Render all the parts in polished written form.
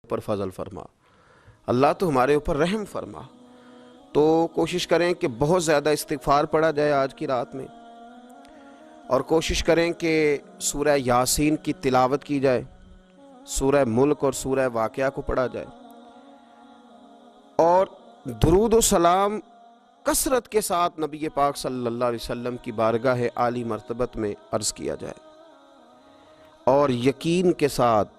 پر فضل فرما، اللہ تو ہمارے اوپر رحم فرما۔ تو کوشش کریں کہ بہت زیادہ استغفار پڑھا جائے آج کی رات میں، اور کوشش کریں کہ سورہ یاسین کی تلاوت کی جائے، سورہ ملک اور سورہ واقعہ کو پڑھا جائے، اور درود و سلام کثرت کے ساتھ نبی پاک صلی اللہ علیہ وسلم کی بارگاہ عالی مرتبت میں عرض کیا جائے، اور یقین کے ساتھ،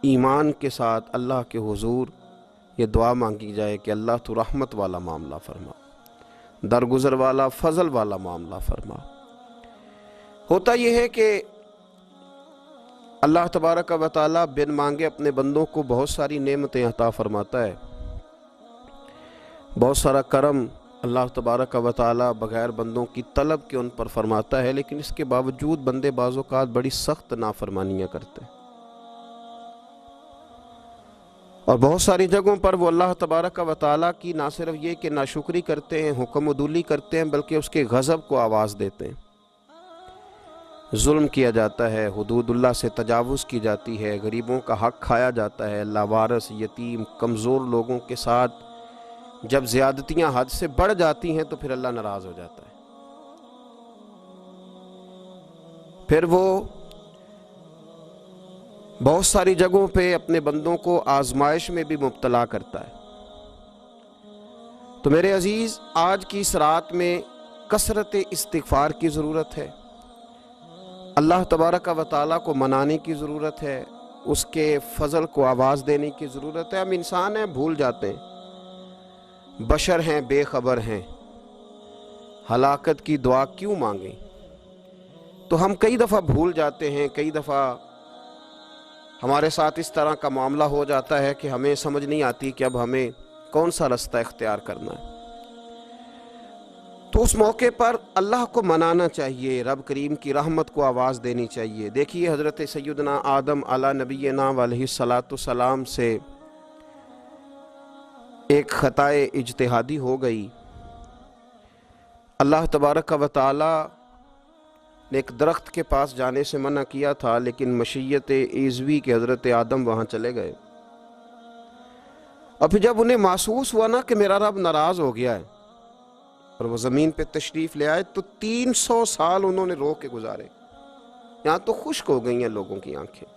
ایمان کے ساتھ اللہ کے حضور یہ دعا مانگی جائے کہ اللہ تو رحمت والا معاملہ فرما، درگزر والا، فضل والا معاملہ فرما۔ ہوتا یہ ہے کہ اللہ تبارک و تعالیٰ بن مانگے اپنے بندوں کو بہت ساری نعمتیں عطا فرماتا ہے، بہت سارا کرم اللہ تبارک و تعالیٰ بغیر بندوں کی طلب کے ان پر فرماتا ہے، لیکن اس کے باوجود بندے بعض اوقات بڑی سخت نافرمانیاں کرتے ہیں، اور بہت ساری جگہوں پر وہ اللہ تبارک و تعالیٰ کی نہ صرف یہ کہ ناشکری کرتے ہیں، حکم و دولی کرتے ہیں، بلکہ اس کے غضب کو آواز دیتے ہیں۔ ظلم کیا جاتا ہے، حدود اللہ سے تجاوز کی جاتی ہے، غریبوں کا حق کھایا جاتا ہے، لاوارث، یتیم، کمزور لوگوں کے ساتھ جب زیادتیاں حد سے بڑھ جاتی ہیں تو پھر اللہ ناراض ہو جاتا ہے، پھر وہ بہت ساری جگہوں پہ اپنے بندوں کو آزمائش میں بھی مبتلا کرتا ہے۔ تو میرے عزیز، آج کی اس رات میں کثرت استغفار کی ضرورت ہے، اللہ تبارک و تعالیٰ کو منانے کی ضرورت ہے، اس کے فضل کو آواز دینے کی ضرورت ہے۔ ہم انسان ہیں، بھول جاتے ہیں، بشر ہیں، بے خبر ہیں، ہلاکت کی دعا کیوں مانگیں؟ تو ہم کئی دفعہ بھول جاتے ہیں، کئی دفعہ ہمارے ساتھ اس طرح کا معاملہ ہو جاتا ہے کہ ہمیں سمجھ نہیں آتی کہ اب ہمیں کون سا رستہ اختیار کرنا ہے۔ تو اس موقع پر اللہ کو منانا چاہیے، رب کریم کی رحمت کو آواز دینی چاہیے۔ دیکھیے حضرت سیدنا آدم علی نبینا علیہ السلام سے ایک خطائے اجتہادی ہو گئی، اللہ تبارک و تعالی نے ایک درخت کے پاس جانے سے منع کیا تھا، لیکن مشیت ایزوی کے حضرت آدم وہاں چلے گئے، اور پھر جب انہیں محسوس ہوا نا کہ میرا رب ناراض ہو گیا ہے اور وہ زمین پہ تشریف لے آئے، تو 300 سال انہوں نے رو کے گزارے۔ یہاں تو خشک ہو گئی ہیں لوگوں کی آنکھیں۔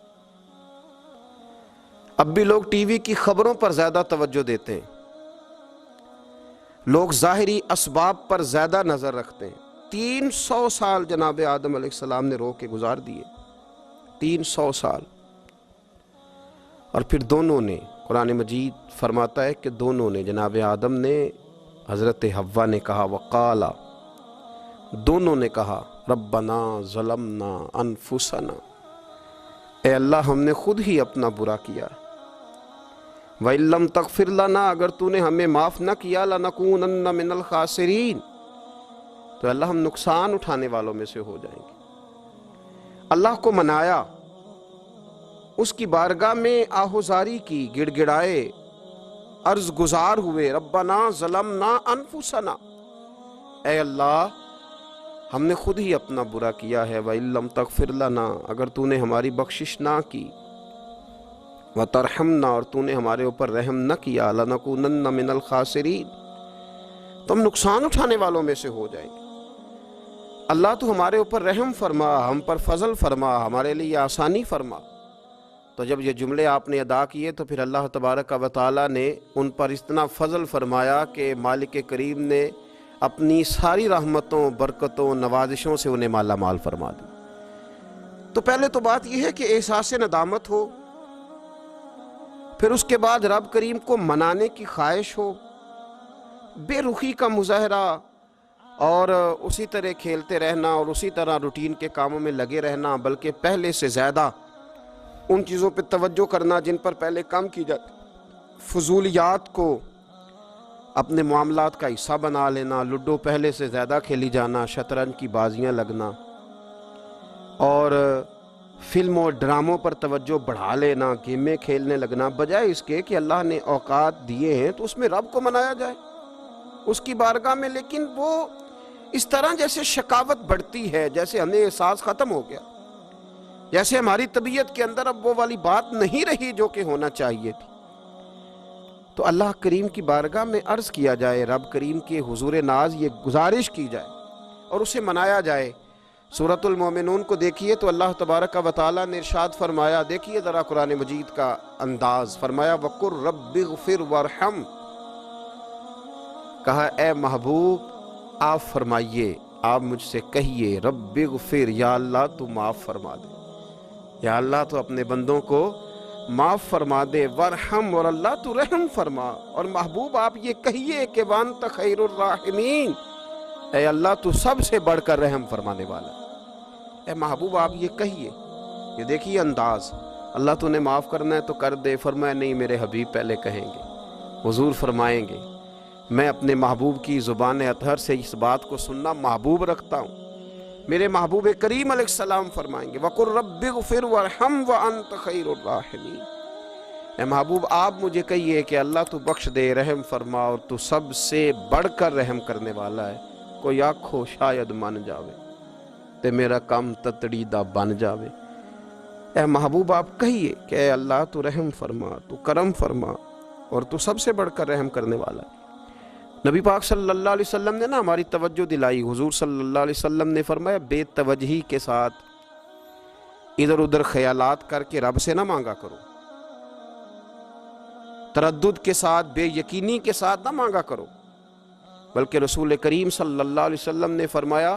اب بھی لوگ ٹی وی کی خبروں پر زیادہ توجہ دیتے ہیں، لوگ ظاہری اسباب پر زیادہ نظر رکھتے ہیں۔ 300 سال جناب آدم علیہ السلام نے رو کے گزار دیے، 300 سال۔ اور پھر دونوں نے، قرآن مجید فرماتا ہے کہ دونوں نے، جناب آدم نے، حضرت حوا نے کہا، وقالا، دونوں نے کہا، ربنا ظلمنا انفسنا، اے اللہ ہم نے خود ہی اپنا برا کیا، وَإِن لَّمْ تَغْفِرْ لَنَا، اگر تو نے ہمیں معاف نہ کیا، لَنَكُونَنَّ مِنَ الْخَاسِرِينَ، تو اللہ ہم نقصان اٹھانے والوں میں سے ہو جائیں گے۔ اللہ کو منایا، اس کی بارگاہ میں آہوزاری کی، گڑ گڑائے، عرض گزار ہوئے، ربنا ظلمنا انفسنا، اے اللہ ہم نے خود ہی اپنا برا کیا ہے، وَإِن لَّمْ تَغْفِرْ لَنَا، اگر تو نے ہماری بخشش نہ کی، وَتَرْحَمْنَا، اور تو نے ہمارے اوپر رحم نہ کیا، لَنَكُونَنَّ مِنَ الْخَاسِرِينَ، تو ہم نقصان اٹھانے والوں میں سے ہو جائیں گے۔ اللہ تو ہمارے اوپر رحم فرما، ہم پر فضل فرما، ہمارے لیے آسانی فرما۔ تو جب یہ جملے آپ نے ادا کیے تو پھر اللہ تبارک و تعالیٰ نے ان پر اتنا فضل فرمایا کہ مالک کریم نے اپنی ساری رحمتوں، برکتوں، نوازشوں سے انہیں مالا مال فرما دی۔ تو پہلے تو بات یہ ہے کہ احساس ندامت ہو، پھر اس کے بعد رب کریم کو منانے کی خواہش ہو، بے رخی کا مظاہرہ، اور اسی طرح کھیلتے رہنا اور اسی طرح روٹین کے کاموں میں لگے رہنا، بلکہ پہلے سے زیادہ ان چیزوں پہ توجہ کرنا جن پر پہلے کام کی جاتی، فضولیات کو اپنے معاملات کا حصہ بنا لینا، لوڈو پہلے سے زیادہ کھیلی جانا، شطرنج کی بازیاں لگنا، اور فلموں ڈراموں پر توجہ بڑھا لینا، گیمیں کھیلنے لگنا، بجائے اس کے کہ اللہ نے اوقات دیے ہیں تو اس میں رب کو منایا جائے اس کی بارگاہ میں۔ لیکن وہ اس طرح جیسے شقاوت بڑھتی ہے، جیسے ہمیں احساس ختم ہو گیا، جیسے ہماری طبیعت کے اندر اب وہ والی بات نہیں رہی جو کہ ہونا چاہیے تھی، تو اللہ کریم کی بارگاہ میں عرض کیا جائے، رب کریم کے حضور ناز یہ گزارش کی جائے اور اسے منایا جائے۔ سورۃ المومنون کو دیکھیے تو اللہ تبارک و تعالیٰ نے ارشاد فرمایا، دیکھیے ذرا قرآن مجید کا انداز، فرمایا وَقُلْ رَبِّ اغْفِرْ وَارْحَمْ، کہا اے محبوب آپ فرمائیے، آپ مجھ سے کہیے رب اغفر، یا اللہ تو معاف فرما دے، یا اللہ تو اپنے بندوں کو معاف فرما دے، ورحم، اور اللہ تو رحم فرما، اور محبوب آپ یہ کہیے کہ وانت خیر الراحمین، اے اللہ تو سب سے بڑھ کر رحم فرمانے والا، اے محبوب آپ یہ کہیے۔ یہ دیکھیے انداز، اللہ تو نے معاف کرنا ہے تو کر دے، فرمایا نہیں میرے حبیب پہلے کہیں گے، حضور فرمائیں گے، میں اپنے محبوب کی زبان اطہر سے اس بات کو سننا محبوب رکھتا ہوں۔ میرے محبوب کریم علیہ السلام فرمائیں گے وَقُلْ رَبِّ اغْفِرْ وَارْحَمْ وَأَنْتَ خَيْرُ الرَّاحِمِينَ، اے محبوب آپ مجھے کہیے کہ اللہ تو بخش دے، رحم فرما، اور تو سب سے بڑھ کر رحم کرنے والا ہے، کوئی آنکھو شاید من جاوے تے میرا کام تتڑیدہ بن جاوے۔ اے محبوب آپ کہیے کہ اے اللہ تو رحم فرما، تو کرم فرما، اور تو سب سے بڑھ کر رحم کرنے والا ہے۔ نبی پاک صلی اللہ علیہ وسلم نے ہماری توجہ دلائی، حضور صلی اللہ علیہ وسلم نے فرمایا بے توجہی کے ساتھ ادھر ادھر خیالات کر کے رب سے نہ مانگا کرو، تردد کے ساتھ، بے یقینی کے ساتھ نہ مانگا کرو، بلکہ رسول کریم صلی اللہ علیہ وسلم نے فرمایا،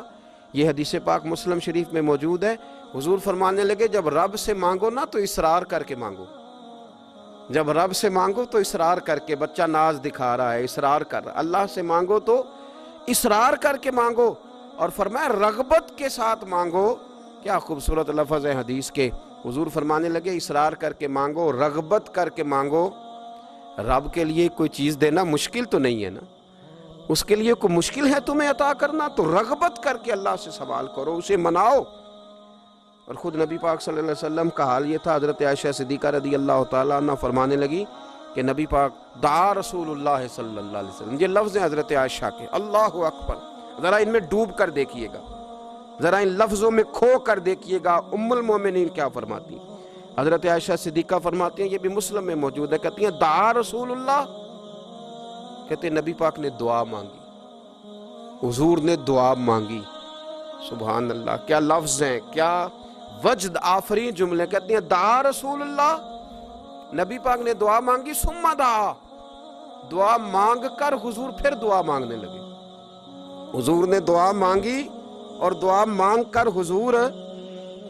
یہ حدیث پاک مسلم شریف میں موجود ہے، حضور فرمانے لگے جب رب سے مانگو نا تو اصرار کر کے مانگو، جب رب سے مانگو تو اصرار کر کے، بچہ ناز دکھا رہا ہے اصرار کر رہا ہے، اللہ سے مانگو تو اصرار کر کے مانگو، اور فرمایا رغبت کے ساتھ مانگو۔ کیا خوبصورت لفظ ہے حدیث کے، حضور فرمانے لگے اصرار کر کے مانگو، رغبت کر کے مانگو۔ رب کے لیے کوئی چیز دینا مشکل تو نہیں ہے نا، اس کے لیے کوئی مشکل ہے تمہیں عطا کرنا، تو رغبت کر کے اللہ سے سوال کرو، اسے مناؤ۔ اور خود نبی پاک صلی اللہ علیہ وسلم کا حال یہ تھا، حضرت عائشہ صدیقہ رضی اللہ تعالیٰ عنہ فرمانے لگی کہ نبی پاک دعا رسول اللہ صلی اللہ علیہ وسلم، یہ لفظ ہیں حضرت عائشہ کے، اللہ اکبر، ذرا ان میں ڈوب کر دیکھیے گا، ذرا ان لفظوں میں کھو کر دیکھیے گا ام المومنین کیا فرماتی ہیں۔ حضرت عائشہ صدیقہ فرماتی ہیں، یہ بھی مسلم میں موجود ہے، کہتی ہیں دعا رسول اللہ، کہتے ہیں نبی پاک نے دعا مانگی، حضور نے دعا مانگی، سبحان اللہ، کیا لفظ ہیں، کیا وجد آفرین جملے، کہتے ہیں دعا رسول اللہ، نبی پاک نے دعا مانگی، ثم دعا، دعا مانگ کر حضور پھر دعا مانگنے لگے، حضور نے دعا مانگی اور دعا مانگ کر حضور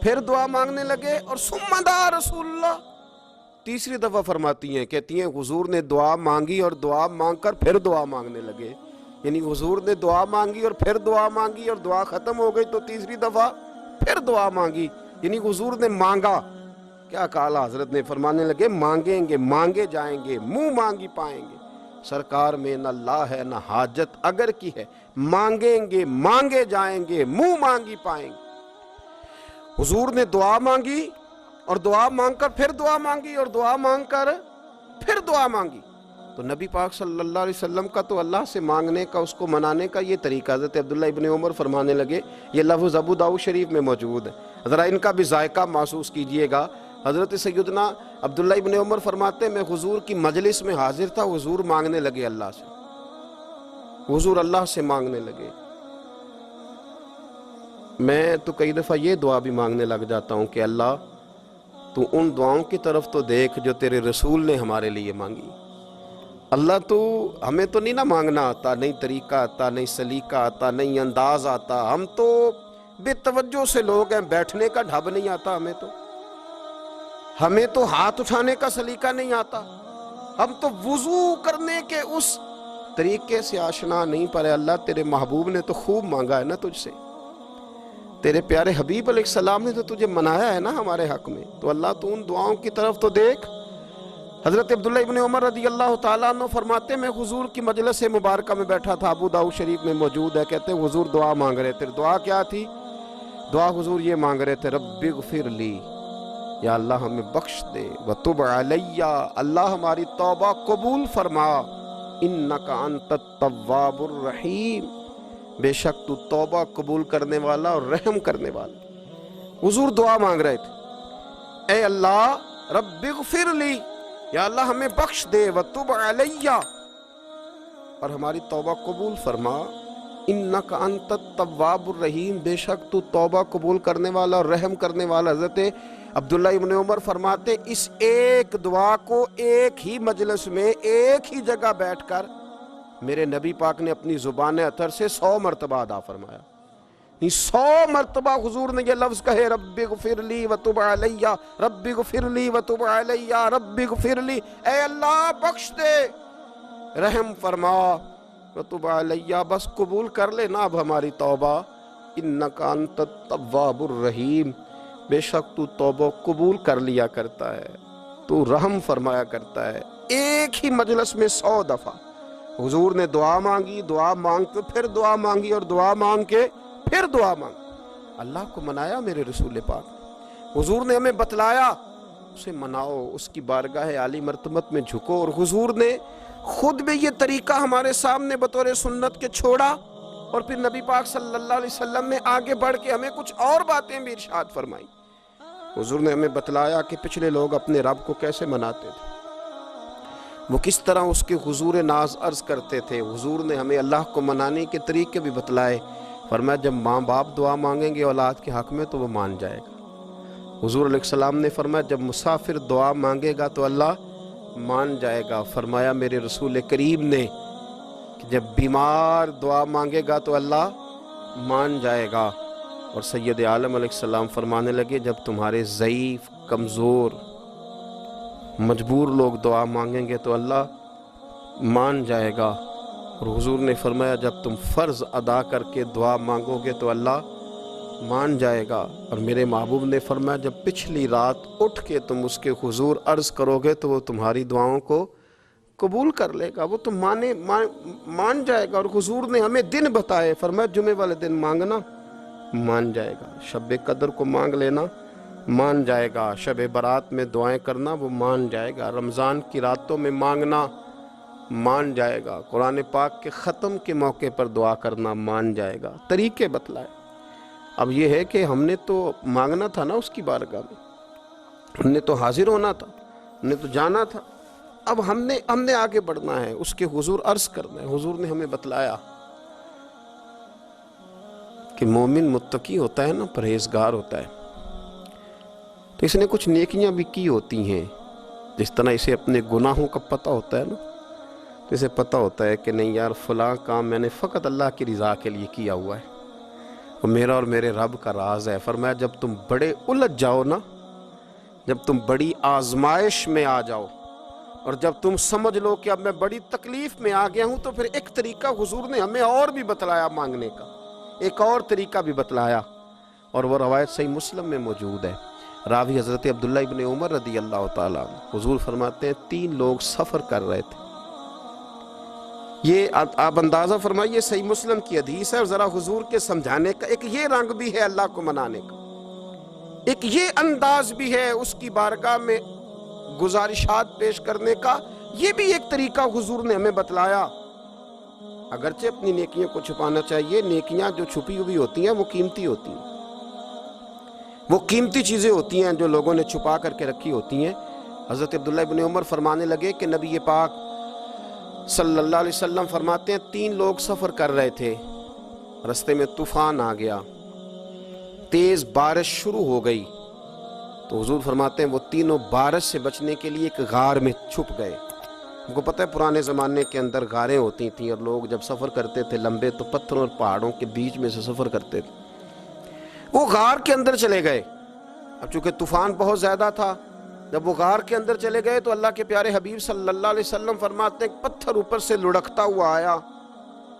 پھر دعا مانگنے لگے، اور ثم دعا رسول اللہ، تیسری دفعہ فرماتی ہیں، کہتی ہیں حضور نے دعا مانگی اور دعا مانگ کر پھر دعا مانگنے لگے، یعنی حضور نے دعا مانگی اور پھر دعا مانگی، اور دعا ختم ہو گئی تو تیسری دفعہ پھر دعا مانگی، یعنی حضور نے مانگا۔ کیا کہا حضرت نے، فرمانے لگے مانگیں گے مانگے جائیں گے، منہ مانگی پائیں گے، سرکار میں نہ لا ہے نہ حاجت اگر کی ہے، مانگیں گے مانگے جائیں گے، منہ مانگی پائیں گے۔ حضور نے دعا مانگی اور دعا مانگ کر پھر دعا مانگی، اور دعا مانگ کر پھر دعا مانگی، تو نبی پاک صلی اللہ علیہ وسلم کا تو اللہ سے مانگنے کا، اس کو منانے کا یہ طریقہ، حضرت عبداللہ ابن عمر فرمانے لگے، یہ لفظ ابو داؤد شریف میں موجود ہے، ذرا ان کا بھی ذائقہ محسوس کیجئے گا۔ حضرت سیدنا عبداللہ ابن عمر فرماتے ہیں میں حضور کی مجلس میں حاضر تھا، حضور مانگنے لگے اللہ سے، حضور اللہ سے مانگنے لگے، میں تو کئی دفعہ یہ دعا بھی مانگنے لگ جاتا ہوں کہ اللہ تو ان دعاؤں کی طرف تو دیکھ جو تیرے رسول نے ہمارے لیے مانگی، اللہ تو ہمیں تو نہیں نہ مانگنا آتا، نہیں طریقہ آتا، نہیں سلیقہ آتا، نہیں انداز آتا، ہم تو بے توجہ سے لوگ ہیں، بیٹھنے کا ڈھب نہیں آتا، ہمیں تو ہاتھ اٹھانے کا سلیقہ نہیں آتا، ہم تو وضو کرنے کے اس طریقے سے آشنا نہیں، پر اللہ تیرے محبوب نے تو خوب مانگا ہے نا تجھ سے، تیرے پیارے حبیب علیہ السلام نے تو تجھے منایا ہے نا ہمارے حق میں، تو اللہ تو ان دعاؤں کی طرف تو دیکھ۔ حضرت عبداللہ ابن عمر رضی اللہ تعالیٰ عنہ فرماتے میں حضور کی مجلس مبارکہ میں بیٹھا تھا، ابو داؤد شریف میں موجود ہے، کہتے ہیں حضور دعا مانگ رہے تھے، دعا کیا تھی؟ دعا حضور یہ مانگ رہے تھے رب اغفر لی، یا اللہ ہمیں بخش دے، وتب علیہ، اللہ ہماری توبہ قبول فرما، انک انت التواب الرحیم، بے شک تو توبہ قبول کرنے والا اور رحم کرنے والا۔ حضور دعا مانگ رہے تھے، اے اللہ رب اغفر لی، یا اللہ ہمیں بخش دے، وتب علیہ، اور ہماری توبہ قبول فرما، انک انت التواب الرحیم، بے شک تو توبہ قبول کرنے والا اور رحم کرنے والا۔ حضرت عبداللہ ابن عمر فرماتے اس ایک دعا کو ایک ہی مجلس میں ایک ہی جگہ بیٹھ کر میرے نبی پاک نے اپنی زبان اطہر سے 100 مرتبہ ادا فرمایا۔ 100 مرتبہ حضور نے یہ لفظ کہے، رب اغفر لی وتب علیہ، رب اغفر لی وتب علیہ، رب اغفر لی، اے اللہ بخش دے، رحم فرما، وتب علیہ، بس قبول کر لے نا اب ہماری توبہ، انک انت التواب الرحیم، بے شک تو توبہ قبول کر لیا کرتا ہے، تو رحم فرمایا کرتا ہے۔ ایک ہی مجلس میں 100 دفعہ حضور نے دعا مانگی، دعا مانگ کے پھر دعا مانگی، اور دعا مانگ کے پھر دعا مانگی۔ اللہ کو منایا میرے رسول پاک، حضور نے ہمیں بتلایا، اسے مناؤ، اس کی بارگاہ عالی مرتبت میں جھکو، اور حضور نے خود بھی یہ طریقہ ہمارے سامنے بطور سنت کے چھوڑا، اور پھر نبی پاک صلی اللہ علیہ وسلم نے آگے بڑھ کے ہمیں کچھ اور باتیں بھی ارشاد فرمائی۔ حضور نے ہمیں بتلایا کہ پچھلے لوگ اپنے رب کو کیسے مناتے تھے، وہ کس طرح اس کے حضور ناز عرض کرتے تھے۔ حضور نے ہمیں اللہ کو منانے کے طریقے بھی بتلائے، فرمایا جب ماں باپ دعا مانگیں گے اولاد کے حق میں تو وہ مان جائے گا۔ حضور علیہ السلام نے فرمایا جب مسافر دعا مانگے گا تو اللہ مان جائے گا۔ فرمایا میرے رسول کریم نے کہ جب بیمار دعا مانگے گا تو اللہ مان جائے گا۔ اور سید عالم علیہ السلام فرمانے لگے جب تمہارے ضعیف، کمزور، مجبور لوگ دعا مانگیں گے تو اللہ مان جائے گا۔ اور حضور نے فرمایا جب تم فرض ادا کر کے دعا مانگو گے تو اللہ مان جائے گا۔ اور میرے محبوب نے فرمایا جب پچھلی رات اٹھ کے تم اس کے حضور عرض کرو گے تو وہ تمہاری دعاؤں کو قبول کر لے گا، وہ تم مان جائے گا۔ اور حضور نے ہمیں دن بتائے، فرمایا جمعے والے دن مانگنا مان جائے گا، شب قدر کو مانگ لینا مان جائے گا، شب برات میں دعائیں کرنا وہ مان جائے گا، رمضان کی راتوں میں مانگنا مان جائے گا، قرآن پاک کے ختم کے موقع پر دعا کرنا مان جائے گا، طریقے بتلائے۔ اب یہ ہے کہ ہم نے تو مانگنا تھا نا اس کی بارگاہ میں، ہم نے تو حاضر ہونا تھا، ہم نے تو جانا تھا، اب ہم نے آگے بڑھنا ہے، اس کے حضور عرض کرنا ہے۔ حضور نے ہمیں بتلایا کہ مومن متقی ہوتا ہے نا، پرہیزگار ہوتا ہے، تو اس نے کچھ نیکیاں بھی کی ہوتی ہیں، جس طرح اسے اپنے گناہوں کا پتہ ہوتا ہے نا، تو اسے پتہ ہوتا ہے کہ نہیں یار فلاں کام میں نے فقط اللہ کی رضا کے لیے کیا ہوا ہے، وہ میرا اور میرے رب کا راز ہے۔ فرمایا جب تم بڑے الجھ جاؤ نا، جب تم بڑی آزمائش میں آ جاؤ، اور جب تم سمجھ لو کہ اب میں بڑی تکلیف میں آ گیا ہوں، تو پھر ایک طریقہ حضور نے ہمیں اور بھی بتلایا مانگنے کا، ایک اور طریقہ بھی بتلایا، اور وہ روایت صحیح مسلم میں موجود ہے۔ راوی حضرت عبداللہ ابن عمر رضی اللہ تعالیٰ عنہ، حضور فرماتے ہیں 3 لوگ سفر کر رہے تھے، یہ آپ اندازہ فرمائیے صحیح مسلم کی حدیث ہے، اور ذرا حضور کے سمجھانے کا ایک یہ رنگ بھی ہے اللہ کو منانے کا، ایک یہ انداز بھی ہے اس کی بارگاہ میں گزارشات پیش کرنے کا، یہ بھی ایک طریقہ حضور نے ہمیں بتلایا۔ اگرچہ اپنی نیکیوں کو چھپانا چاہیے، نیکیاں جو چھپی ہوئی ہوتی ہیں وہ قیمتی ہوتی ہیں، وہ قیمتی چیزیں ہوتی ہیں جو لوگوں نے چھپا کر کے رکھی ہوتی ہیں۔ حضرت عبداللہ ابن عمر فرمانے لگے کہ نبی پاک صلی اللہ علیہ وسلم فرماتے ہیں 3 لوگ سفر کر رہے تھے، رستے میں طوفان آ گیا، تیز بارش شروع ہو گئی، تو حضور فرماتے ہیں وہ تینوں بارش سے بچنے کے لیے ایک غار میں چھپ گئے۔ ان کو پتہ ہے پرانے زمانے کے اندر غاریں ہوتی تھیں، اور لوگ جب سفر کرتے تھے لمبے تو پتھروں اور پہاڑوں کے بیچ میں سے سفر کرتے تھے، وہ غار کے اندر چلے گئے۔ اب چونکہ طوفان بہت زیادہ تھا، جب وہ غار کے اندر چلے گئے تو اللہ کے پیارے حبیب صلی اللہ علیہ وسلم فرماتے ہیں پتھر اوپر سے لڑکتا ہوا آیا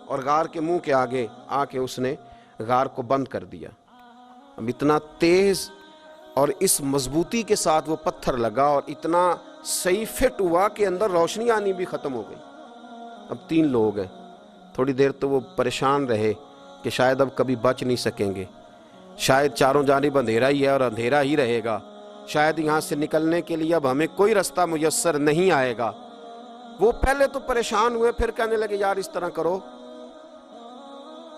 اور غار کے منہ کے آگے آ کے اس نے غار کو بند کر دیا۔ اب اتنا تیز اور اس مضبوطی کے ساتھ وہ پتھر لگا اور اتنا صحیح فٹ ہوا کہ اندر روشنی آنی بھی ختم ہو گئی۔ اب 3 لوگ ہیں، تھوڑی دیر تو وہ پریشان رہے کہ شاید اب کبھی بچ نہیں سکیں گے، شاید چاروں جانب اندھیرا ہی ہے اور اندھیرا ہی رہے گا، شاید یہاں سے نکلنے کے لیے اب ہمیں کوئی رستہ میسر نہیں آئے گا۔ وہ پہلے تو پریشان ہوئے، پھر کہنے لگے یار اس طرح کرو،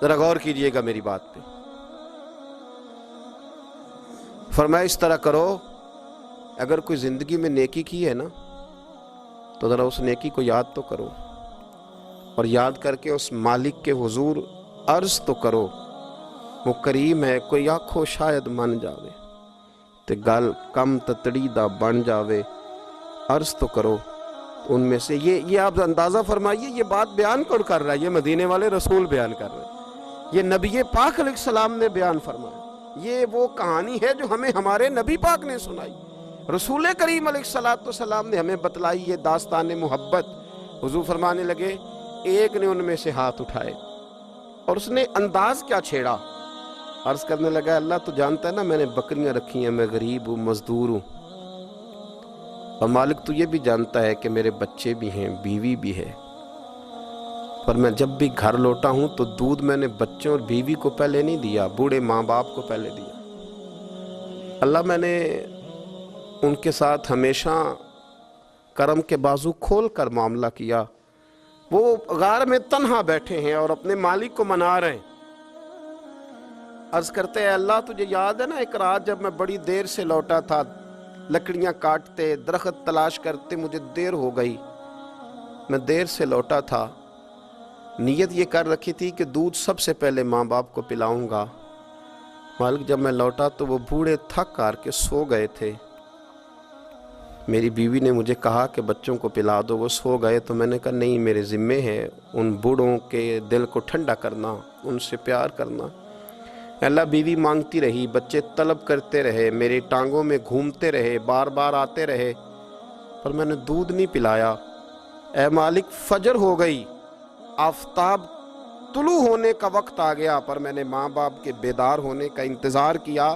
ذرا غور کیجئے گا میری بات پہ۔ فرمایا اس طرح کرو اگر کوئی زندگی میں نیکی کی ہے نا تو ذرا اس نیکی کو یاد تو کرو، اور یاد کر کے اس مالک کے حضور عرض تو کرو، وہ کریم ہے، کوئی آنکھو شاید من جاوے تے گل کم تتڑی دا بن جاوے، عرض تو کرو۔ ان میں سے یہ آپ اندازہ فرمائیے، یہ بات بیان کون کر رہا ہے؟ یہ مدینے والے رسول بیان کر رہے ہیں، یہ نبی پاک علیہ السلام نے بیان فرمایا۔ یہ وہ کہانی ہے جو ہمیں ہمارے نبی پاک نے سنائی، رسول کریم علیہ السلام نے ہمیں بتلائی، یہ داستان محبت۔ حضور فرمانے لگے، ایک نے ان میں سے ہاتھ اٹھائے اور اس نے انداز کیا چھیڑا، عرض کرنے لگا، اللہ تو جانتا ہے نا میں نے بکریاں رکھی ہیں، میں غریب ہوں، مزدور ہوں، اور مالک تو یہ بھی جانتا ہے کہ میرے بچے بھی ہیں، بیوی بھی ہے، پر میں جب بھی گھر لوٹا ہوں تو دودھ میں نے بچوں اور بیوی کو پہلے نہیں دیا، بوڑھے ماں باپ کو پہلے دیا۔ اللہ میں نے ان کے ساتھ ہمیشہ کرم کے بازو کھول کر معاملہ کیا۔ وہ غار میں تنہا بیٹھے ہیں اور اپنے مالک کو منا رہے ہیں۔ عرض کرتے ہیں، اللہ تجھے یاد ہے نا ایک رات جب میں بڑی دیر سے لوٹا تھا، لکڑیاں کاٹتے، درخت تلاش کرتے، مجھے دیر ہو گئی، میں دیر سے لوٹا تھا، نیت یہ کر رکھی تھی کہ دودھ سب سے پہلے ماں باپ کو پلاؤں گا، مالک جب میں لوٹا تو وہ بوڑھے تھک کر کے سو گئے تھے، میری بیوی نے مجھے کہا کہ بچوں کو پلا دو، وہ سو گئے، تو میں نے کہا نہیں، میرے ذمے ہے ان بوڑھوں کے دل کو ٹھنڈا کرنا، ان سے پیار کرنا۔ اللہ بیوی مانگتی رہی، بچے طلب کرتے رہے، میری ٹانگوں میں گھومتے رہے، بار بار آتے رہے، پر میں نے دودھ نہیں پلایا۔ اے مالک، فجر ہو گئی، آفتاب طلوع ہونے کا وقت آ گیا، پر میں نے ماں باپ کے بیدار ہونے کا انتظار کیا۔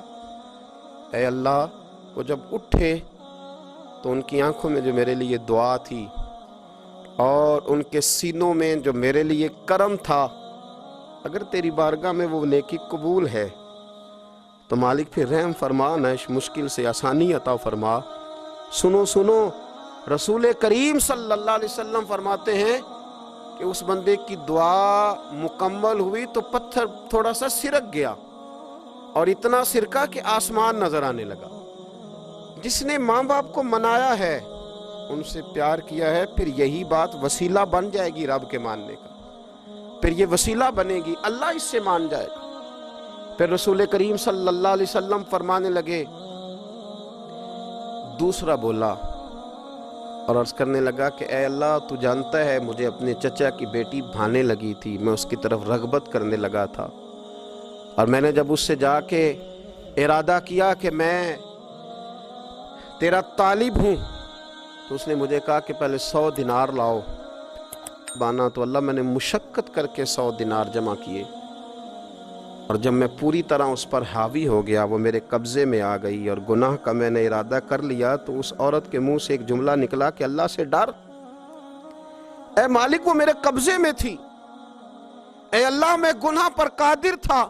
اے اللہ، وہ جب اٹھے تو ان کی آنکھوں میں جو میرے لیے دعا تھی اور ان کے سینوں میں جو میرے لیے کرم تھا، اگر تیری بارگاہ میں وہ نیکی قبول ہے تو مالک پھر رحم فرما، نہ اس مشکل سے آسانی عطا فرما۔ سنو سنو، رسول کریم صلی اللہ علیہ وسلم فرماتے ہیں کہ اس بندے کی دعا مکمل ہوئی تو پتھر تھوڑا سا سرک گیا، اور اتنا سرکا کہ آسمان نظر آنے لگا۔ جس نے ماں باپ کو منایا ہے، ان سے پیار کیا ہے، پھر یہی بات وسیلہ بن جائے گی رب کے ماننے کا، پھر یہ وسیلہ بنے گی، اللہ اس سے مان جائے گا۔ پھر رسول کریم صلی اللہ علیہ وسلم فرمانے لگے، دوسرا بولا اور عرض کرنے لگا کہ اے اللہ، تو جانتا ہے مجھے اپنے چچا کی بیٹی بھانے لگی تھی، میں اس کی طرف رغبت کرنے لگا تھا، اور میں نے جب اس سے جا کے ارادہ کیا کہ میں تیرا طالب ہوں، تو اس نے مجھے کہا کہ پہلے 100 دینار لاؤ بانا، تو اللہ میں نے مشقت کر کے 100 دینار جمع کیے، اور جب میں پوری طرح اس پر حاوی ہو گیا، وہ میرے قبضے میں آ گئی اور گناہ کا میں نے ارادہ کر لیا، تو اس عورت کے منہ سے ایک جملہ نکلا کہ اللہ سے ڈر، اے مالک وہ میرے قبضے میں تھی، اے اللہ میں گناہ پر قادر تھا،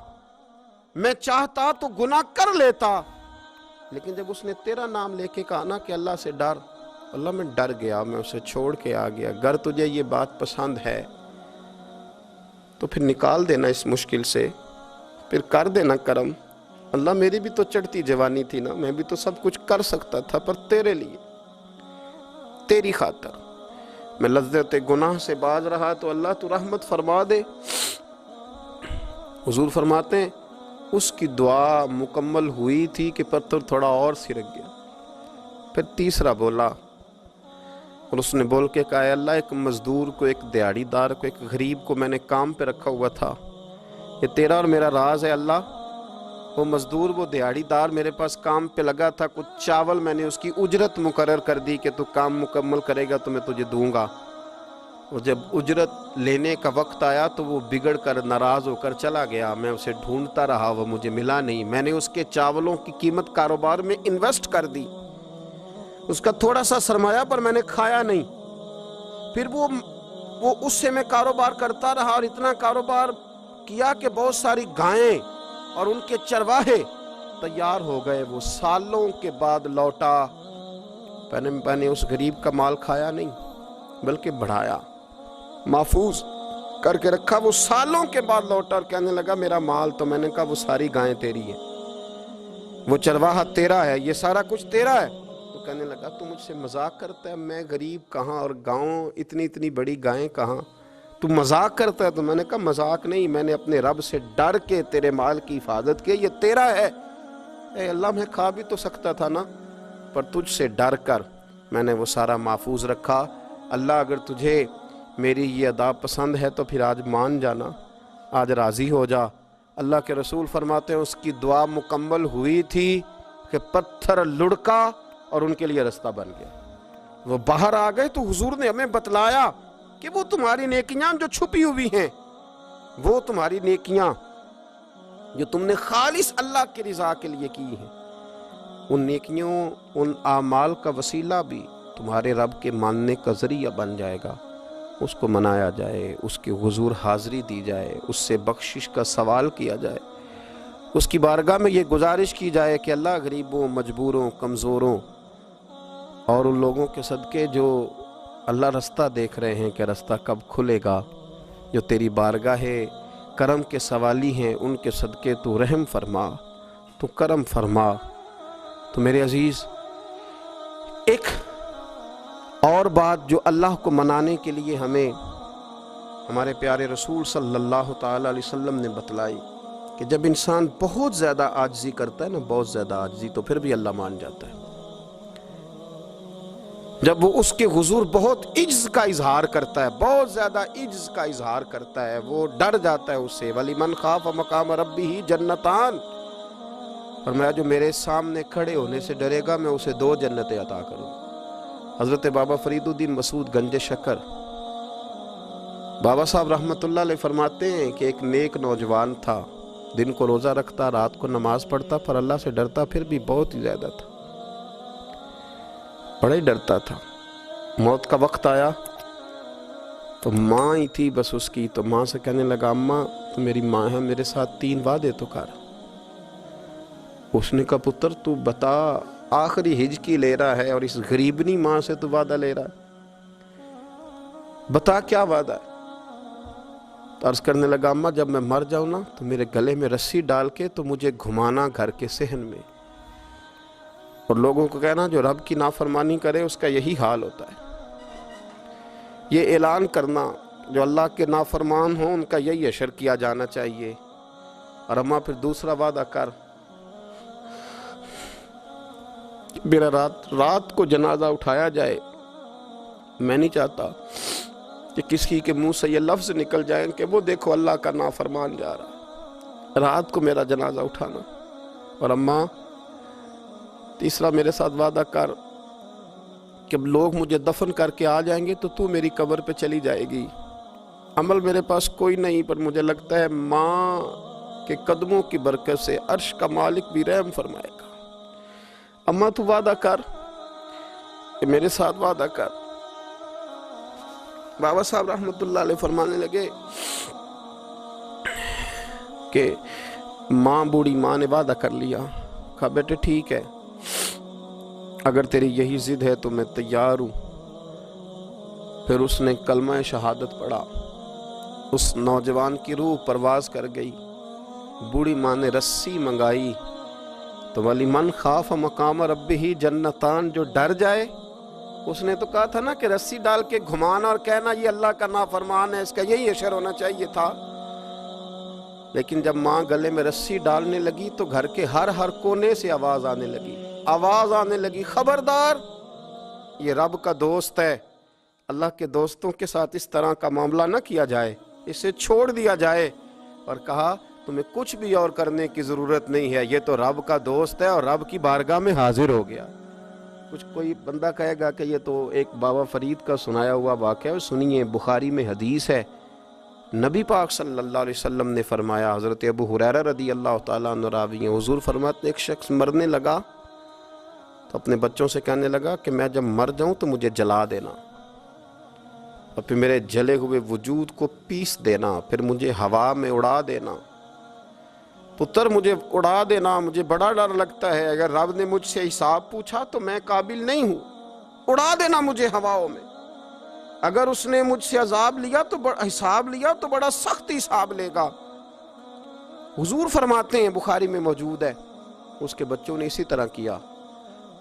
میں چاہتا تو گناہ کر لیتا، لیکن جب اس نے تیرا نام لے کے کہا نا کہ اللہ سے ڈر، اللہ میں ڈر گیا، میں اسے چھوڑ کے آ گیا۔ اگر تجھے یہ بات پسند ہے تو پھر نکال دینا اس مشکل سے، پھر کر دینا کرم۔ اللہ میری بھی تو چڑھتی جوانی تھی نا، میں بھی تو سب کچھ کر سکتا تھا، پر تیرے لیے، تیری خاطر میں لذت گناہ سے باز رہا، تو اللہ تو رحمت فرما دے۔ حضور فرماتے ہیں اس کی دعا مکمل ہوئی تھی کہ پتھر تھوڑا اور سرک گیا۔ پھر تیسرا بولا اور اس نے بول کے کہا، اے اللہ، ایک مزدور کو، ایک دیہڑی دار کو، ایک غریب کو میں نے کام پہ رکھا ہوا تھا، یہ تیرا اور میرا راز ہے اللہ۔ وہ مزدور، وہ دیہڑی دار میرے پاس کام پہ لگا تھا، کچھ چاول میں نے اس کی اجرت مقرر کر دی کہ تو کام مکمل کرے گا تو میں تجھے دوں گا، اور جب اجرت لینے کا وقت آیا تو وہ بگڑ کر ناراض ہو کر چلا گیا، میں اسے ڈھونڈتا رہا، وہ مجھے ملا نہیں، میں نے اس کے چاولوں کی قیمت کاروبار میں انویسٹ کر دی، اس کا تھوڑا سا سرمایہ پر میں نے کھایا نہیں، پھر وہ اس سے میں کاروبار کرتا رہا، اور اتنا کاروبار کیا کہ بہت ساری گائیں اور ان کے چرواہے تیار ہو گئے، وہ سالوں کے بعد لوٹا، میں نے اس غریب کا مال کھایا نہیں بلکہ بڑھایا، محفوظ کر کے رکھا، وہ سالوں کے بعد لوٹا اور کہنے لگا میرا مال، تو میں نے کہا وہ ساری گائیں تیری ہیں، وہ چرواہا تیرا ہے، یہ سارا کچھ تیرا ہے، تو کہنے لگا تو مجھ سے مذاق کرتا ہے، میں غریب کہاں اور گاؤں اتنی اتنی بڑی گائیں کہاں، تو مذاق کرتا ہے؟ تو میں نے کہا مذاق نہیں، میں نے اپنے رب سے ڈر کے تیرے مال کی حفاظت کی، یہ تیرا ہے۔ اے اللہ میں کھا بھی تو سکتا تھا نا، پر تجھ سے ڈر کر میں نے وہ سارا محفوظ رکھا۔ اللہ اگر تجھے میری یہ ادا پسند ہے تو پھر آج مان جانا، آج راضی ہو جا۔ اللہ کے رسول فرماتے ہیں اس کی دعا مکمل ہوئی تھی کہ پتھر لڑکا اور ان کے لیے رستہ بن گیا۔ وہ باہر آ گئے تو حضور نے ہمیں بتلایا کہ وہ تمہاری نیکیاں جو چھپی ہوئی ہیں، وہ تمہاری نیکیاں جو تم نے خالص اللہ کی رضا کے لیے کی ہیں، ان نیکیوں، ان اعمال کا وسیلہ بھی تمہارے رب کے ماننے کا ذریعہ بن جائے گا۔ اس کو منایا جائے، اس کے حضور حاضری دی جائے، اس سے بخشش کا سوال کیا جائے، اس کی بارگاہ میں یہ گزارش کی جائے کہ اللہ غریبوں، مجبوروں، کمزوروں اور ان لوگوں کے صدقے جو اللہ رستہ دیکھ رہے ہیں کہ رستہ کب کھلے گا، جو تیری بارگاہ کرم کے سوالی ہیں، ان کے صدقے تو رحم فرما، تو کرم فرما۔ تو میرے عزیز، ایک اور بات جو اللہ کو منانے کے لیے ہمیں ہمارے پیارے رسول صلی اللہ تعالیٰ علیہ وسلم نے بتلائی کہ جب انسان بہت زیادہ عاجزی کرتا ہے نا، بہت زیادہ عاجزی، تو پھر بھی اللہ مان جاتا ہے۔ جب وہ اس کے حضور بہت عجز کا اظہار کرتا ہے، بہت زیادہ عجز کا اظہار کرتا ہے، وہ ڈر جاتا ہے اس سے۔ وَلِمَنْ خَافَ مَقَامَ رَبِّهِ جَنَّتَانِ، فرمایا جو میرے سامنے کھڑے ہونے سے ڈرے گا میں اسے 2 جنتیں عطا کروں۔ حضرت بابا فرید الدین مسعود گنج شکر بابا صاحب رحمۃ اللہ علیہ فرماتے ہیں کہ ایک نیک نوجوان تھا، دن کو روزہ رکھتا، رات کو نماز پڑھتا، پر اللہ سے ڈرتا پھر بھی بہت ہی زیادہ تھا، بڑا ہی ڈرتا تھا۔ موت کا وقت آیا تو ماں ہی تھی بس اس کی، تو ماں سے کہنے لگا اماں تو میری ماں ہے، میرے ساتھ 3 وعدے تو کر۔ اس نے کہا پتر تو بتا، آخری ہج کی لے رہا ہے اور اس غریبنی ماں سے تو وعدہ لے رہا ہے، بتا کیا وعدہ ہے؟ تو عرض کرنے لگا اماں جب میں مر جاؤں نا تو میرے گلے میں رسی ڈال کے تو مجھے گھمانا گھر کے صحن میں، اور لوگوں کو کہنا جو رب کی نافرمانی کرے اس کا یہی حال ہوتا ہے۔ یہ اعلان کرنا جو اللہ کے نافرمان ہوں ان کا یہی اشر کیا جانا چاہیے۔ اور اماں پھر دوسرا وعدہ کر، میرا رات کو جنازہ اٹھایا جائے، میں نہیں چاہتا کہ کسی کے منہ سے یہ لفظ نکل جائیں کہ وہ دیکھو اللہ کا نافرمان جا رہا، رات کو میرا جنازہ اٹھانا۔ اور اماں تیسرا میرے ساتھ وعدہ کر کہ لوگ مجھے دفن کر کے آ جائیں گے تو میری قبر پہ چلی جائے گی، عمل میرے پاس کوئی نہیں، پر مجھے لگتا ہے ماں کے قدموں کی برکت سے عرش کا مالک بھی رحم فرمائے گا۔ اماں تو وعدہ کر کہ میرے ساتھ وعدہ کر۔ بابا صاحب رحمۃ اللہ علیہ فرمانے لگے کہ ماں، بوڑھی ماں نے وعدہ کر لیا، کہا بیٹے ٹھیک ہے، اگر تیری یہی ضد ہے تو میں تیار ہوں۔ پھر اس نے کلمہ شہادت پڑھا، اس نوجوان کی روح پرواز کر گئی۔ بوڑھی ماں نے رسی منگائی تو وَلِمَنْ خَافَ مَقَامَ رَبِّهِ جَنَّتَانِ، جو ڈر جائے، اس نے تو کہا تھا نا کہ رسی ڈال کے گھمانا اور کہنا یہ اللہ کا نافرمان ہے، اس کا یہی اشر ہونا چاہیے تھا۔ لیکن جب ماں گلے میں رسی ڈالنے لگی تو گھر کے ہر کونے سے آواز آنے لگی، خبردار یہ رب کا دوست ہے، اللہ کے دوستوں کے ساتھ اس طرح کا معاملہ نہ کیا جائے، اسے چھوڑ دیا جائے۔ اور کہا تمہیں کچھ بھی اور کرنے کی ضرورت نہیں ہے، یہ تو رب کا دوست ہے اور رب کی بارگاہ میں حاضر ہو گیا۔ کچھ کوئی بندہ کہے گا کہ یہ تو ایک بابا فرید کا سنایا ہوا واقعہ ہے، سنیے، بخاری میں حدیث ہے، نبی پاک صلی اللہ علیہ وسلم نے فرمایا، حضرت ابو ہریرہ رضی اللہ تعالیٰ عنہ راوی ہیں، حضور فرماتے ایک شخص مرنے لگا تو اپنے بچوں سے کہنے لگا کہ میں جب مر جاؤں تو مجھے جلا دینا، اور پھر میرے جلے ہوئے وجود کو پیس دینا، پھر مجھے ہوا میں اڑا دینا۔ پتر مجھے اڑا دینا، مجھے بڑا ڈر لگتا ہے، اگر رب نے مجھ سے حساب پوچھا تو میں قابل نہیں ہوں، اڑا دینا مجھے ہواؤں میں۔ اگر اس نے مجھ سے عذاب لیا تو حساب لیا تو بڑا سخت حساب لے گا۔ حضور فرماتے ہیں، بخاری میں موجود ہے، اس کے بچوں نے اسی طرح کیا،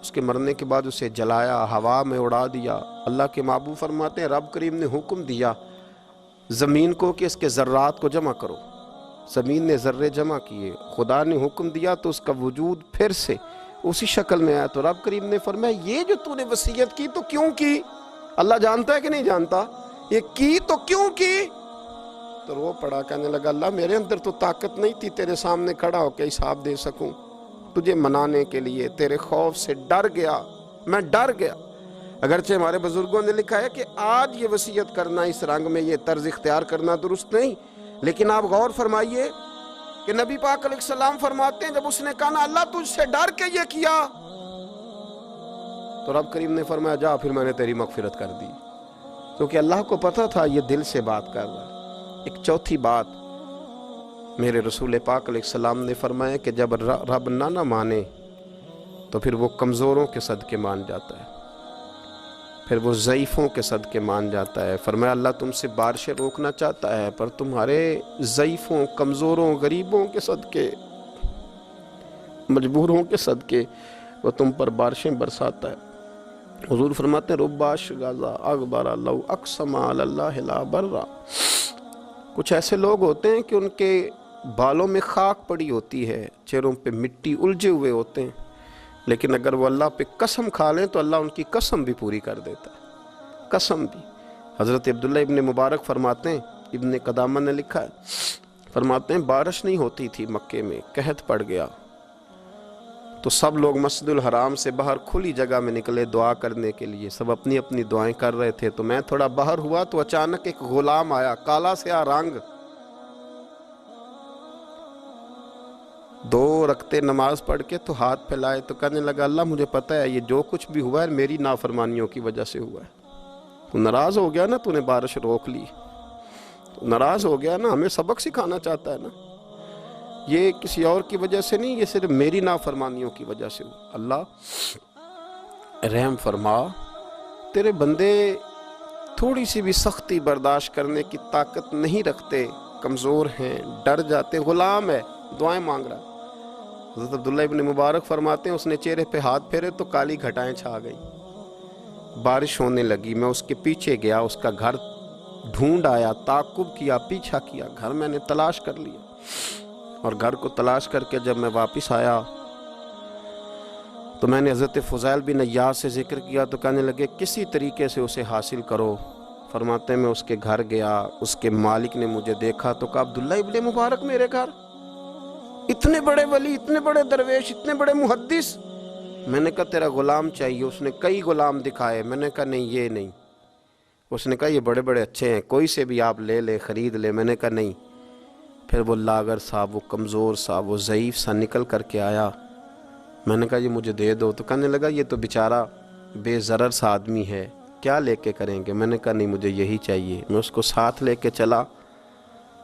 اس کے مرنے کے بعد اسے جلایا، ہوا میں اڑا دیا۔ اللہ کے محبوب فرماتے ہیں رب کریم نے حکم دیا زمین کو کہ اس کے ذرات کو جمع کرو۔ زمین نے ذرے جمع کیے، خدا نے حکم دیا تو اس کا وجود پھر سے اسی شکل میں آیا۔ تو رب کریم نے فرمایا یہ جو تو نے وصیت کی تو کیوں کی؟ اللہ جانتا ہے کہ نہیں جانتا؟ یہ کی تو کیوں کی؟ تو رو پڑا، کہنے لگا اللہ میرے اندر تو طاقت نہیں تھی تیرے سامنے کھڑا ہو کے حساب دے سکوں، تجھے منانے کے لیے تیرے خوف سے ڈر گیا، میں ڈر گیا۔ اگرچہ ہمارے بزرگوں نے لکھا ہے کہ آج یہ وصیت کرنا، اس رنگ میں یہ طرز اختیار کرنا درست نہیں، لیکن آپ غور فرمائیے کہ نبی پاک علیہ السلام فرماتے ہیں جب اس نے کہا نا اللہ تجھ سے ڈر کے یہ کیا، تو رب کریم نے فرمایا جا پھر میں نے تیری مغفرت کر دی، کیونکہ اللہ کو پتا تھا یہ دل سے بات کر رہا ہے۔ ایک چوتھی بات میرے رسول پاک علیہ السلام نے فرمایا کہ جب رب نہ مانے تو پھر وہ کمزوروں کے صدقے مان جاتا ہے، پھر وہ ضعیفوں کے صدقے مان جاتا ہے۔ فرمایا اللہ تم سے بارشیں روکنا چاہتا ہے پر تمہارے ضعیفوں، کمزوروں، غریبوں کے صدقے، مجبوروں کے صدقے وہ تم پر بارشیں برساتا ہے۔ حضور فرماتے ہیں ربا شغازہ اغبر لو اقسم علی اللہ لا برا۔ کچھ ایسے لوگ ہوتے ہیں کہ ان کے بالوں میں خاک پڑی ہوتی ہے، چہروں پہ مٹی الجھے ہوئے ہوتے ہیں، لیکن اگر وہ اللہ پہ قسم کھا لیں تو اللہ ان کی قسم بھی پوری کر دیتا ہے، قسم بھی۔ حضرت عبداللہ ابن مبارک فرماتے ہیں، ابن قدامہ نے لکھا ہے، فرماتے ہیں بارش نہیں ہوتی تھی مکے میں، قحط پڑ گیا تو سب لوگ مسجد الحرام سے باہر کھلی جگہ میں نکلے دعا کرنے کے لیے، سب اپنی اپنی دعائیں کر رہے تھے۔ تو میں تھوڑا باہر ہوا تو اچانک ایک غلام آیا، کالا سیاہ رنگ، 2 رکعتیں نماز پڑھ کے تو ہاتھ پھیلائے تو کہنے لگا اللہ مجھے پتہ ہے یہ جو کچھ بھی ہوا ہے میری نافرمانیوں کی وجہ سے ہوا ہے۔ تو ناراض ہو گیا نا، تو نے بارش روک لی، تو ناراض ہو گیا نا، ہمیں سبق سکھانا چاہتا ہے نا، یہ کسی اور کی وجہ سے نہیں، یہ صرف میری نافرمانیوں کی وجہ سے ہوا۔ اللہ رحم فرما، تیرے بندے تھوڑی سی بھی سختی برداشت کرنے کی طاقت نہیں رکھتے، کمزور ہیں، ڈر جاتے، غلام ہے، دعائیں مانگ رہا ہے۔ حضرت عبداللہ ابن مبارک فرماتے ہیں اس نے چہرے پہ ہاتھ پھیرے تو کالی گھٹائیں چھا گئی، بارش ہونے لگی۔ میں اس کے پیچھے گیا، اس کا گھر ڈھونڈ آیا، تعقب کیا، پیچھا کیا، گھر میں نے تلاش کر لیا، اور گھر کو تلاش کر کے جب میں واپس آیا تو میں نے حضرت فضیل بن عیاض سے ذکر کیا تو کہنے لگے کسی طریقے سے اسے حاصل کرو۔ فرماتے ہیں میں اس کے گھر گیا، اس کے مالک نے مجھے دیکھا تو کہا عبداللہ ابن مبارک میرے گھر، اتنے بڑے ولی، اتنے بڑے درویش، اتنے بڑے محدث۔ میں نے کہا تیرا غلام چاہیے۔ اس نے کئی غلام دکھائے، میں نے کہا نہیں یہ نہیں۔ اس نے کہا یہ بڑے بڑے اچھے ہیں، کوئی سے بھی آپ لے لے، خرید لے۔ میں نے کہا نہیں۔ پھر وہ لاغر سا، وہ کمزور سا، وہ ضعیف سا نکل کر کے آیا۔ میں نے کہا یہ مجھے دے دو، تو کہنے لگا یہ تو بیچارہ بے ضرر سا آدمی ہے، کیا لے کے کریں گے؟ میں نے کہا نہیں مجھے یہی چاہیے۔ میں اس کو ساتھ لے کے چلا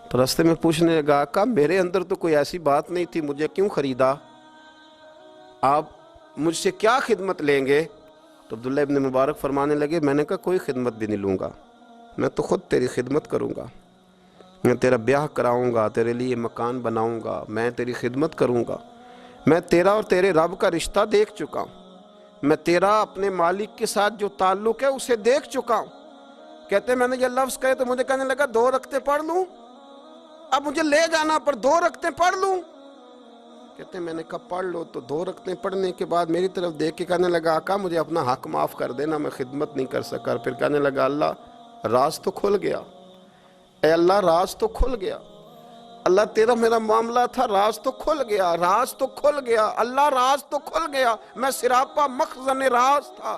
تو راستے میں پوچھنے لگا کہ میرے اندر تو کوئی ایسی بات نہیں تھی، مجھے کیوں خریدا؟ آپ مجھ سے کیا خدمت لیں گے؟ تو عبداللہ ابن مبارک فرمانے لگے میں نے کہا کوئی خدمت بھی نہیں لوں گا، میں تو خود تیری خدمت کروں گا، میں تیرا بیاہ کراؤں گا، تیرے لیے مکان بناؤں گا، میں تیری خدمت کروں گا۔ میں تیرا اور تیرے رب کا رشتہ دیکھ چکا ہوں، میں تیرا اپنے مالک کے ساتھ جو تعلق ہے اسے دیکھ چکا ہوں۔ کہتے ہیں میں نے یہ لفظ کہے تو مجھے کہنے لگا 2 رکعتیں پڑھ لوں، اب مجھے لے جانا پر 2 رکعتیں پڑھ لوں۔ کہتے ہیں میں نے کہا پڑھ لو۔ تو 2 رکعتیں پڑھنے کے بعد میری طرف دیکھ کے کہنے لگا آقا مجھے اپنا حق معاف کر دینا، میں خدمت نہیں کر سکا۔ پھر کہنے لگا اللہ راز تو کھل گیا، اے اللہ راز تو کھل گیا، اللہ تیرا میرا معاملہ تھا، راز تو کھل گیا، راز تو کھل گیا، اللہ راز تو کھل گیا۔ میں سراپا مخزن راز تھا،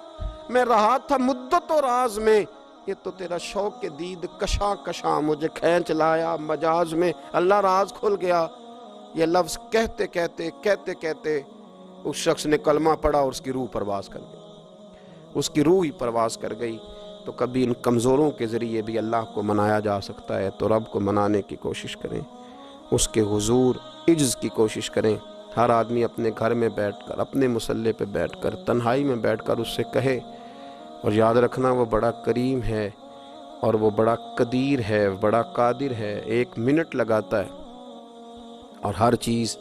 میں رہا تھا مدت و راز میں، یہ تو تیرا شوق کے دید کشاں کشاں مجھے کھینچ لایا مجاز میں، اللہ راز کھل گیا۔ یہ لفظ کہتے کہتے اس شخص نے کلمہ پڑھا اور اس کی روح پرواز کر گئی، اس کی روح ہی پرواز کر گئی۔ تو کبھی ان کمزوروں کے ذریعے بھی اللہ کو منایا جا سکتا ہے، تو رب کو منانے کی کوشش کریں، اس کے حضور عجز کی کوشش کریں۔ ہر آدمی اپنے گھر میں بیٹھ کر، اپنے مصلے پہ بیٹھ کر، تنہائی میں بیٹھ کر اس سے کہے، اور یاد رکھنا وہ بڑا کریم ہے اور وہ بڑا قدیر ہے، بڑا قادر ہے، 1 منٹ لگاتا ہے اور ہر چیز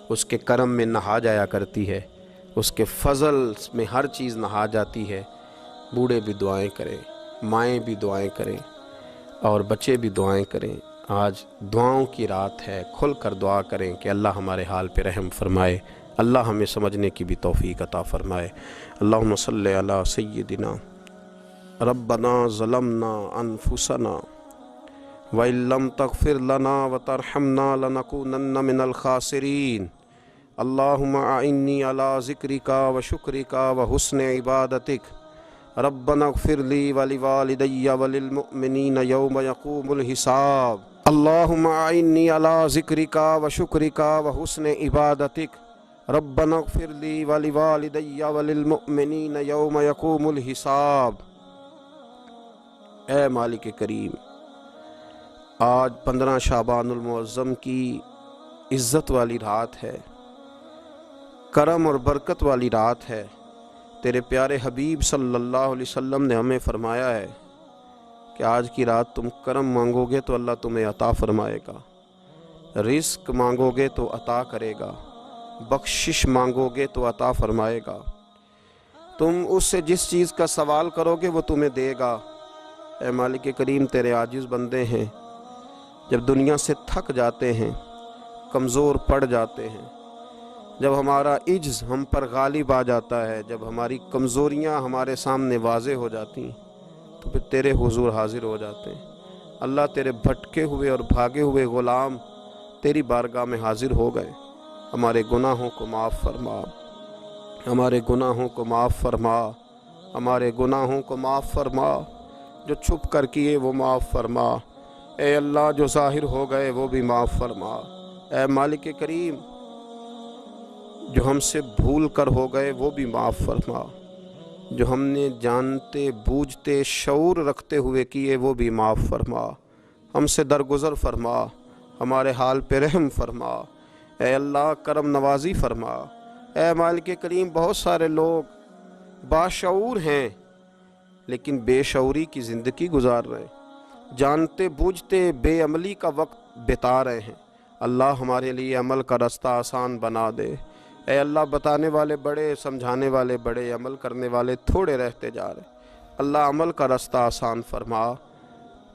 اس کے کرم میں نہا جایا کرتی ہے۔ اس کے فضل میں ہر چیز نہا جاتی ہے۔ بوڑھے بھی دعائیں کریں، مائیں بھی دعائیں کریں، اور بچے بھی دعائیں کریں۔ آج دعاؤں کی رات ہے، کھل کر دعا کریں کہ اللہ ہمارے حال پہ رحم فرمائے، اللہ ہمیں سمجھنے کی بھی توفیق عطا فرمائے۔ اللہم صلی علی سیدنا ربنا ظلمنا انفسنا وَإِن لَّمْ تَغْفِرْ لَنَا وَتَرْحَمْنَا لَنَكُونَنَّ مِنَ الْخَاسِرِينَ اللہم اعنی علی ذکرک وشکرک وحسن عبادتک ربنا اغفر لی ولوالدی وللمؤمنین یوم یقوم الحساب اللہم اعنی علی ذکرک وشکرک وحسن عبادتک ربنا اغفر لی ولوالدی وللمؤمنین یوم یقوم الحساب۔ اے مالک کریم، آج 15 شعبان المعظم کی عزت والی رات ہے، کرم اور برکت والی رات ہے۔ تیرے پیارے حبیب صلی اللہ علیہ وسلم نے ہمیں فرمایا ہے کہ آج کی رات تم کرم مانگو گے تو اللہ تمہیں عطا فرمائے گا، رزق مانگو گے تو عطا کرے گا، بخشش مانگو گے تو عطا فرمائے گا، تم اس سے جس چیز کا سوال کرو گے وہ تمہیں دے گا۔ اے مالک کریم، تیرے عاجز بندے ہیں، جب دنیا سے تھک جاتے ہیں، کمزور پڑ جاتے ہیں، جب ہمارا عجز ہم پر غالب آ جاتا ہے، جب ہماری کمزوریاں ہمارے سامنے واضح ہو جاتی ہیں، تو پھر تیرے حضور حاضر ہو جاتے ہیں۔ اللہ، تیرے بھٹکے ہوئے اور بھاگے ہوئے غلام تیری بارگاہ میں حاضر ہو گئے۔ ہمارے گناہوں کو معاف فرما، ہمارے گناہوں کو معاف فرما، ہمارے گناہوں کو معاف فرما، جو چھپ کر کیے وہ معاف فرما۔ اے اللہ، جو ظاہر ہو گئے وہ بھی معاف فرما۔ اے مالک کریم، جو ہم سے بھول کر ہو گئے وہ بھی معاف فرما، جو ہم نے جانتے بوجھتے شعور رکھتے ہوئے کیے وہ بھی معاف فرما۔ ہم سے درگزر فرما، ہمارے حال پہ رحم فرما۔ اے اللہ، کرم نوازی فرما۔ اے مالک کریم، بہت سارے لوگ باشعور ہیں لیکن بے شعوری کی زندگی گزار رہے ہیں، جانتے بوجھتے بے عملی کا وقت بتا رہے ہیں۔ اللہ، ہمارے لیے عمل کا رستہ آسان بنا دے۔ اے اللہ، بتانے والے بڑے، سمجھانے والے بڑے، عمل کرنے والے تھوڑے رہتے جا رہے۔ اللہ، عمل کا رستہ آسان فرما۔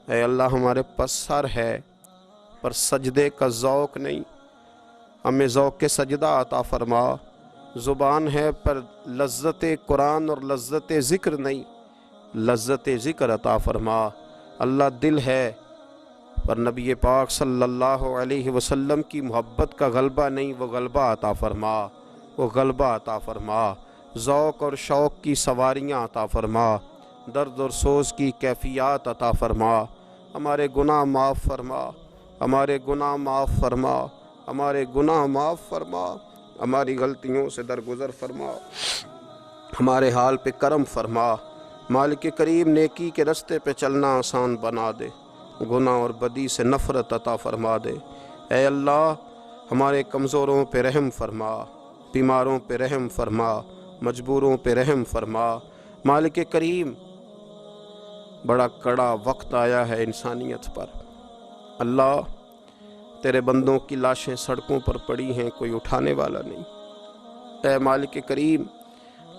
اے اللہ، ہمارے پاس سر ہے پر سجدے کا ذوق نہیں، ہمیں ذوق کے سجدہ عطا فرما۔ زبان ہے پر لذت قرآن اور لذت ذکر نہیں، لذت ذکر عطا فرما۔ اللہ، دل ہے پر نبی پاک صلی اللہ علیہ وسلم کی محبت کا غلبہ نہیں، وہ غلبہ عطا فرما، وہ غلبہ عطا فرما۔ ذوق اور شوق کی سواریاں عطا فرما، درد اور سوز کی کیفیات عطا فرما۔ ہمارے گناہ معاف فرما، ہمارے گناہ معاف فرما، ہمارے گناہ معاف فرما، ہماری غلطیوں سے درگزر فرما، ہمارے حال پہ کرم فرما۔ مالک کریم، نیکی کے رستے پہ چلنا آسان بنا دے، گناہ اور بدی سے نفرت عطا فرما دے۔ اے اللہ، ہمارے کمزوروں پہ رحم فرما، بیماروں پہ رحم فرما، مجبوروں پہ رحم فرما۔ مالک کریم، بڑا کڑا وقت آیا ہے انسانیت پر۔ اللہ، تیرے بندوں کی لاشیں سڑکوں پر پڑی ہیں، کوئی اٹھانے والا نہیں۔ اے مالک کریم،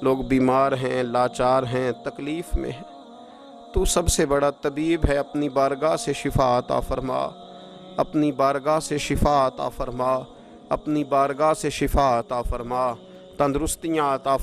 لوگ بیمار ہیں، لاچار ہیں، تکلیف میں ہیں، تو سب سے بڑا طبیب ہے، اپنی بارگاہ سے شفا عطا فرما، اپنی بارگاہ سے شفا عطا فرما، اپنی بارگاہ سے شفا عطا فرما، تندرستیاں عطا